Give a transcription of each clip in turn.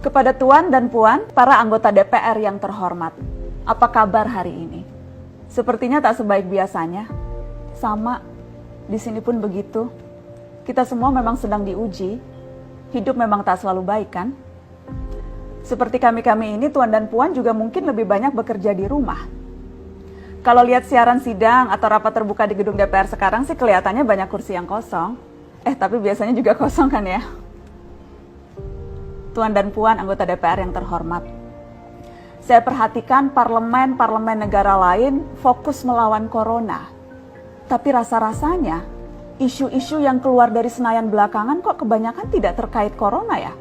Kepada Tuan dan Puan, para anggota DPR yang terhormat, apa kabar hari ini? Sepertinya tak sebaik biasanya. Sama, di sini pun begitu. Kita semua memang sedang diuji. Hidup memang tak selalu baik, kan? Seperti kami-kami ini, Tuan dan Puan juga mungkin lebih banyak bekerja di rumah. Kalau lihat siaran sidang atau rapat terbuka di gedung DPR sekarang sih kelihatannya banyak kursi yang kosong. Tapi biasanya juga kosong kan ya? Tuan dan Puan anggota DPR yang terhormat, saya perhatikan parlemen-parlemen negara lain fokus melawan corona. Tapi rasa-rasanya isu-isu yang keluar dari Senayan belakangan kok kebanyakan tidak terkait corona ya?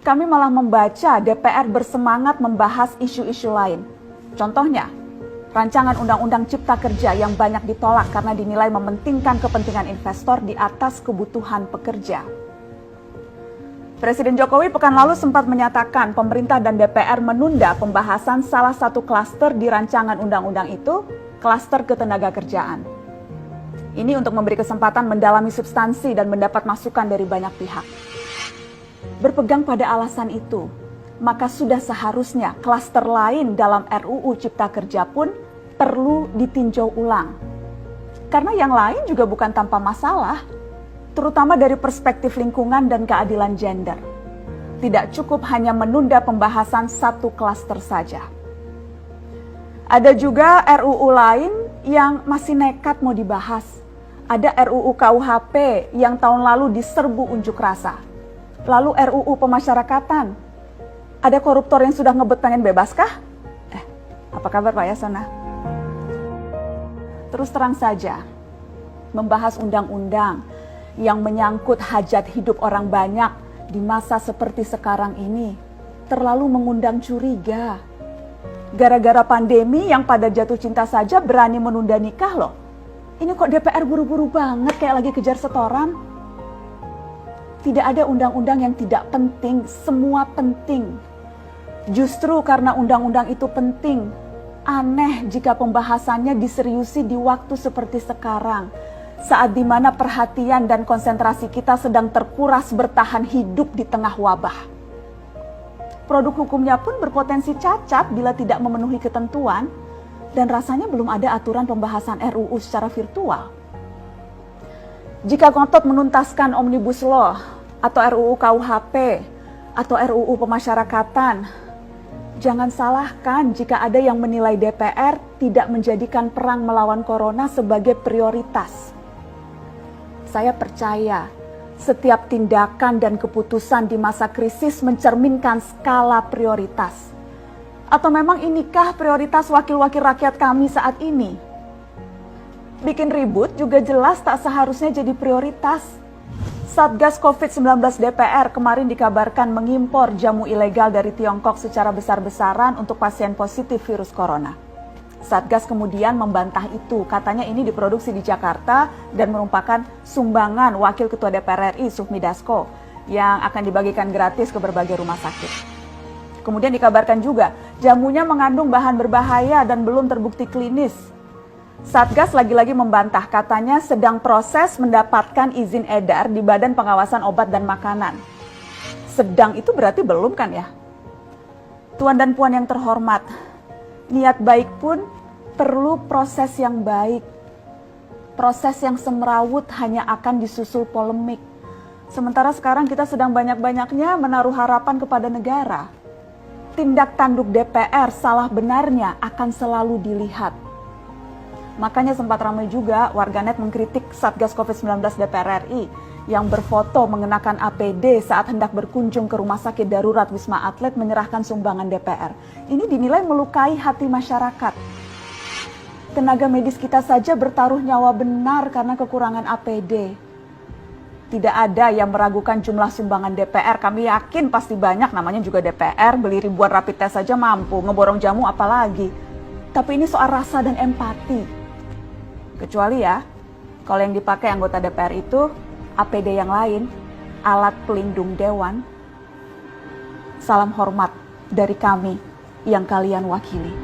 Kami malah membaca DPR bersemangat membahas isu-isu lain. Contohnya, rancangan Undang-Undang Cipta Kerja yang banyak ditolak karena dinilai mementingkan kepentingan investor di atas kebutuhan pekerja. Presiden Jokowi pekan lalu sempat menyatakan pemerintah dan DPR menunda pembahasan salah satu klaster di rancangan undang-undang itu, klaster ketenagakerjaan. Ini untuk memberi kesempatan mendalami substansi dan mendapat masukan dari banyak pihak. Berpegang pada alasan itu, maka sudah seharusnya klaster lain dalam RUU Cipta Kerja pun perlu ditinjau ulang. Karena yang lain juga bukan tanpa masalah, terutama dari perspektif lingkungan dan keadilan gender. Tidak cukup hanya menunda pembahasan satu klaster saja. Ada juga RUU lain yang masih nekat mau dibahas. Ada RUU KUHP yang tahun lalu diserbu unjuk rasa. Lalu RUU pemasyarakatan. Ada koruptor yang sudah ngebet pengen bebas kah? Apa kabar Pak Yasona? Terus terang saja, membahas undang-undang yang menyangkut hajat hidup orang banyak di masa seperti sekarang ini terlalu mengundang curiga. Gara-gara pandemi yang pada jatuh cinta saja berani menunda nikah loh. Ini kok DPR buru-buru banget kayak lagi kejar setoran? Tidak ada undang-undang yang tidak penting, semua penting. Justru karena undang-undang itu penting, aneh jika pembahasannya diseriusi di waktu seperti sekarang, saat dimana perhatian dan konsentrasi kita sedang terkuras bertahan hidup di tengah wabah. Produk hukumnya pun berpotensi cacat bila tidak memenuhi ketentuan, dan rasanya belum ada aturan pembahasan RUU secara virtual. Jika ngotot menuntaskan Omnibus Law, atau RUU KUHP, atau RUU pemasyarakatan, jangan salahkan jika ada yang menilai DPR tidak menjadikan perang melawan corona sebagai prioritas. Saya percaya setiap tindakan dan keputusan di masa krisis mencerminkan skala prioritas. Atau memang inikah prioritas wakil-wakil rakyat kami saat ini? Bikin ribut juga jelas tak seharusnya jadi prioritas. Satgas COVID-19 DPR kemarin dikabarkan mengimpor jamu ilegal dari Tiongkok secara besar-besaran untuk pasien positif virus corona. Satgas kemudian membantah itu, katanya ini diproduksi di Jakarta dan merupakan sumbangan Wakil Ketua DPR RI Sufmi Dasko yang akan dibagikan gratis ke berbagai rumah sakit. Kemudian dikabarkan juga jamunya mengandung bahan berbahaya dan belum terbukti klinis. Satgas lagi-lagi membantah, katanya sedang proses mendapatkan izin edar di Badan Pengawasan Obat dan Makanan. Sedang itu berarti belum kan ya? Tuan dan Puan yang terhormat, niat baik pun perlu proses yang baik. Proses yang semrawut hanya akan disusul polemik. Sementara sekarang kita sedang banyak-banyaknya menaruh harapan kepada negara. Tindak tanduk DPR salah benarnya akan selalu dilihat. Makanya sempat ramai juga warganet mengkritik Satgas COVID-19 DPR RI yang berfoto mengenakan APD saat hendak berkunjung ke rumah sakit darurat Wisma Atlet menyerahkan sumbangan DPR. Ini dinilai melukai hati masyarakat. Tenaga medis kita saja bertaruh nyawa benar karena kekurangan APD. Tidak ada yang meragukan jumlah sumbangan DPR. Kami yakin pasti banyak, namanya juga DPR, beli ribuan rapid test saja mampu, ngeborong jamu apalagi. Tapi ini soal rasa dan empati. Kecuali ya, kalau yang dipakai anggota DPR itu APD yang lain, alat pelindung dewan. Salam hormat dari kami yang kalian wakili.